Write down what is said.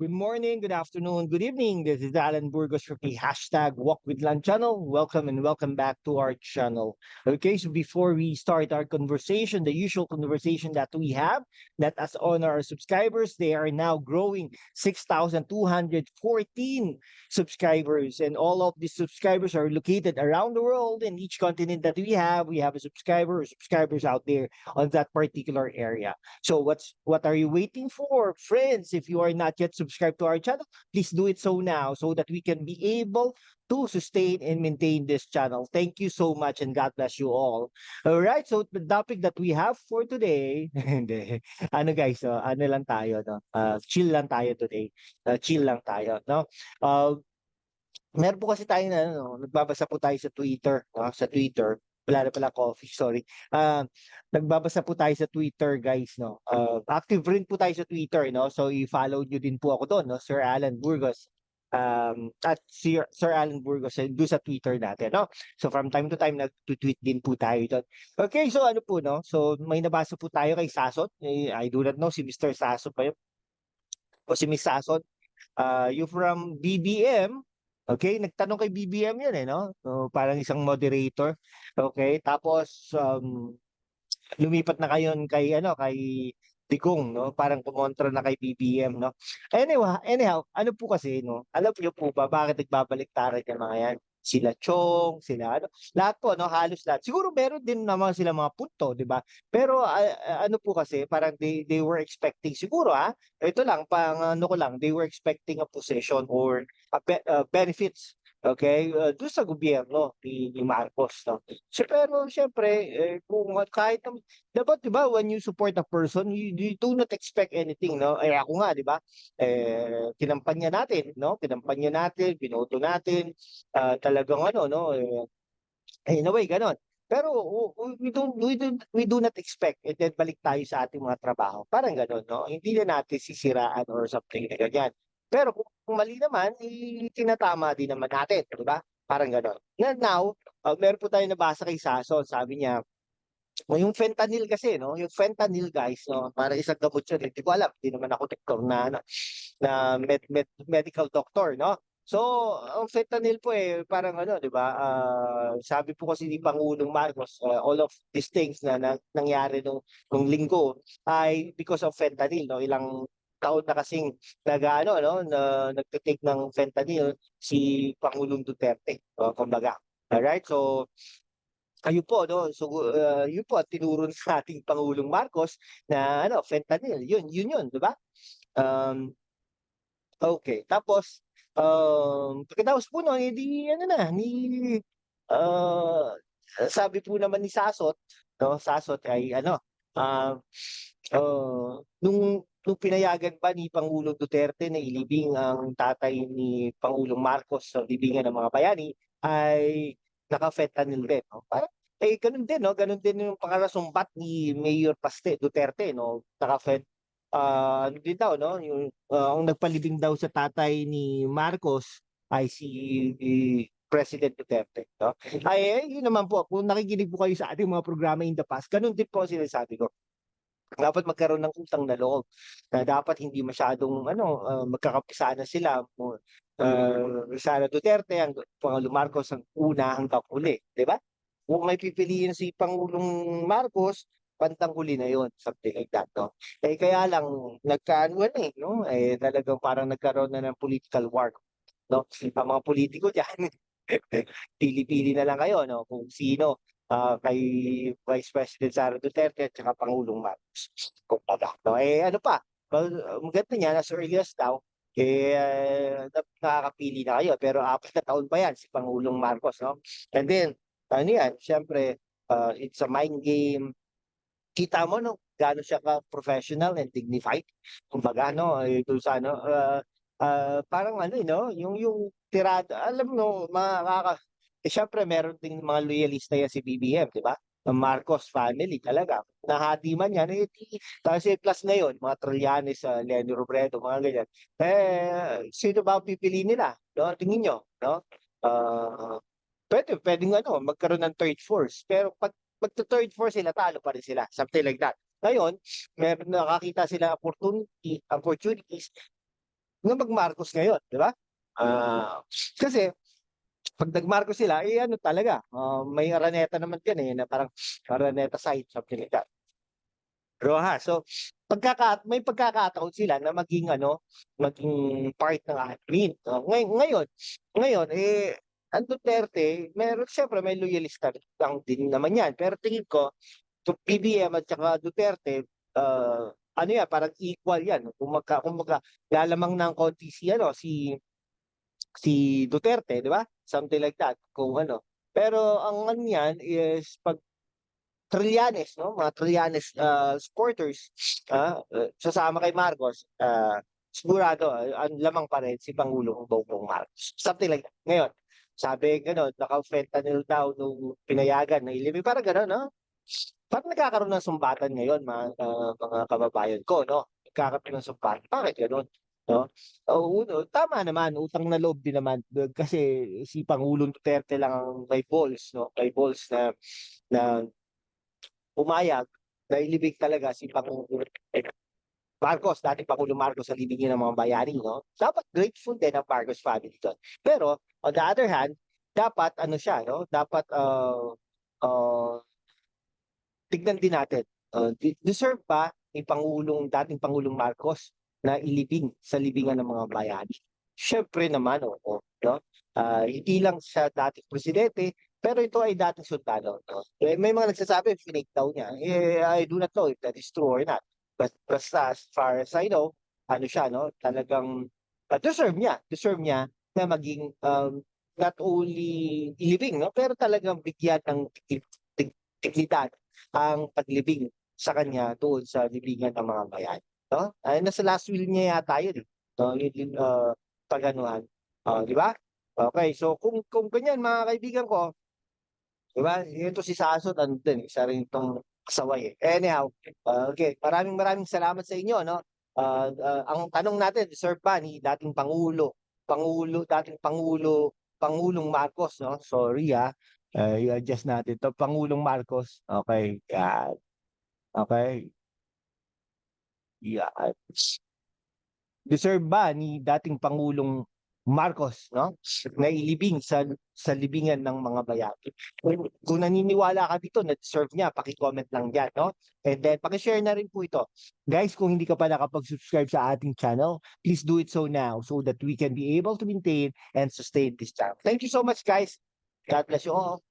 Good morning, good afternoon, good evening. This is Alan Burgos from the hashtag Walk with Land channel. Welcome and welcome back to our channel. Okay, so before we start our conversation, the usual conversation that we have, let us honor our subscribers. They are now growing 6,214 subscribers, and all of these subscribers are located around the world. In each continent that we have a subscriber or subscribers out there on that particular area. So what are you waiting for, friends? If you are not yet subscribed to our channel, please do it so now so that we can be able to sustain and maintain this channel. Thank you so much and God bless you all. All right, so the topic that we have for today, hindi, ano guys, ano lang tayo, no? Chill lang tayo today. Chill lang tayo, no? Uh, Meron po kasi tayo na ano, nagbabasa po tayo sa Twitter, sa Twitter. Wala na pala coffee, sorry. Ah, nagbabasa po tayo sa Twitter, guys, no. Active rin po tayo sa Twitter, no. So i-follow niyo din po ako doon, no, Sir Alan Burgos. At Sir Alan Burgos do sa Twitter natin, no. So from time to time nag-tweet din po tayo doon. Okay, so ano po, no. So may nabasa po tayo kay Sasot. I do not know si Mr. Sasot pa yun o si Miss Sasot. You from BBM. Okay, nagtanong kay BBM 'yan eh, no? So, parang isang moderator. Okay, tapos lumipat na kayon kay ano, kay Digong, no? Parang kumontra na kay BBM, no? Anyhow, ano po kasi, no? Alam niyo po ba bakit nagbabaliktaran yung mga 'yan? Sila Chong, sila ano, lahat po, no? Halos lahat. Siguro meron din naman sila mga punto, 'di ba? Pero ano po kasi, parang they were expecting siguro ito lang pang ano ko lang, they were expecting a position or benefits. Okay, doon sa gobyerno ni Marcos, no? So, pero siyempre, kung kahit dapat 'di ba when you support a person, you do not expect anything, no? Eh ako nga 'di ba? Kinampanya natin, no? Kinampanya natin, binoto natin, talagang ano no, in a way gano'n. Pero we do not expect and then balik tayo sa ating mga trabaho. Parang gano'n, no? Hindi na natin sisiraan or something na ganyan. Pero kung mali naman, tinatama din naman natin, 'di ba? Parang gano'n. Now, meron po tayong nabasa kay Sason, sabi niya, yung fentanyl kasi 'no, yung fentanyl guys 'no, para isang gamot yun, hindi ko alam, hindi naman ako doktor na ano, na medical doctor 'no. So, ang fentanyl po, parang ano 'di ba, sabi po kasi ni Pangulong Marcos, all of these things na nangyari nung linggo ay because of fentanyl 'no. Ilang taon na kasing nag-aano 'no, na nagte-take ng fentanyl si Pangulong Duterte, kumbaga. Alright, so ayun po 'no, so, yun po ang tinuro sa ating Pangulong Marcos na ano, fentanyl, yun yun, 'di ba? Um, okey, tapos, pagkatapos po nun, eh, di ano na, ah, sabi po naman ni Sasot 'no, Sasot ay ano, ah, nung pinayagan pa ni Pangulong Duterte na ilibing ang tatay ni Pangulong Marcos sa libingan ng mga bayani, ay naka-fentanyl din 'no. Parang gano'n din 'no, gano'n din yung pangarasumbat ni Mayor Duterte 'no, ano din daw 'no, yung, ang nagpalibing daw sa tatay ni Marcos ay si President Duterte 'no. Yun naman po, kung nakikinig po kayo sa ating mga programa in the past, gano'n din po ang sinasabi ko. Dapat magkaroon ng utang na loob, na dapat hindi masyadong ano, magkakapisanan sila mo Sara Duterte, Pangulong Marcos ang una hanggang huli, 'di ba? Kung may pipiliin si Pangulong Marcos, bandang huli na 'yon, something like that 'no. Kaya lang nagkaanuhan 'no, talagang parang nagkaroon na ng political war 'no. Ang mga politiko diyan pili-pili na lang kayo 'no, kung sino, kay Vice President Sara Duterte at saka Pangulong Marcos, kumbaga 'no. Ano pa, maganda niyan as early as now, nakakapili na kayo pero 4 na taon pa yan si Pangulong Marcos 'no. And then ano yan, siyempre, it's a mind game. Kita mo 'no, gaano siya ka-professional and dignified. Kumbaga 'no, dun sa ano, parang ano, 'no, yung tirada alam mo siyempre meron ding mga loyalista yan si BBM, 'di ba? Ang Marcos family talaga. Nahati man yan, kasi plus ngayon mga Trillanes, Leni Robredo, mga ganyan. Sino ba ang pipiliin nila 'no, tingin niyo 'no? Ah, puwedeng ano, magkaroon ng third force, pero 'pag magte-third force sila, talo pa rin sila, something like that. Ngayon, nakakita sila opportunities na mag-Marcos ngayon, di ba? Kasi pag nag-Marcos sila, eh ano talaga, may Araneta naman yan eh, na parang Araneta side, something like that. Roja. So, may pagkakataon sila na maging ano, maging part ng admin. Ngayon, eh, ang Duterte, meron, siyempre may loyalista lang din naman yan. Pero tingin ko, to PBM at saka Duterte, ano yan, parang equal yan. Kung lalamang ng konti si Duterte, di ba? Something like that. Kung ano. Pero ang ano yan is pag Trillanes, no? Mga Trillanes supporters, sasama kay Marcos, sigurado, ang lamang pa rin si Pangulong Bongbong Marcos. Something like that. Ngayon, sabi gano'n, naka-fentanyl daw nung pinayagan na ilimi. Parang gano'n, no? Parang nagkakaroon ng sumbatan ngayon, mga kababayan ko, no? Nagkakaroon ng sumbatan. Bakit gano'n? No? Tama naman, utang na loob din naman kasi si Pangulong Duterte lang ang may balls, no? May balls na pumayag na ilibig talaga si Pangulong Marcos, dating Pangulong Marcos sa libingin ng mga bayani, no? Dapat grateful din ang Marcos family doon. Pero on the other hand, dapat ano siya, no? Dapat tignan din natin. Deserve pa ni dating Pangulong Marcos na ilibing sa libingan ng mga bayani? Siyempre naman, oo, no? Hindi lang siya dating presidente, pero ito ay dating sundalo. No? May mga nagsasabi, finake daw niya. I do not know if that is true or not. But basta as far as I know, ano siya, no? Talagang deserve niya na maging not only ilibing, no? Pero talagang bigyan ng dignidad ang paglibing sa kanya doon sa libingan ng mga bayan. No? Ay, nasa last will niya yata yun. No? Yun, pag-anuhan. Di ba? Okay, so kung ganyan mga kaibigan ko, di ba? Ito si Sasot, ano din, isa rin itong kasaway. Anyhow, okay, maraming salamat sa inyo, no? Ang tanong natin, deserve ba ni dating Pangulong Marcos, no? Sorry i-adjust natin to Pangulong Marcos. Okay, yan. Okay. Yan. Deserve ba ni dating Pangulong Marcos, no? Na ilibing sa libingan ng mga bayani. Kung naniniwala ka dito na deserve niya, paki-comment lang diyan, no? And then paki-share na rin po ito. Guys, kung hindi ka pa nakapag-subscribe sa ating channel, please do it so now so that we can be able to maintain and sustain this channel. Thank you so much, guys. God bless you all.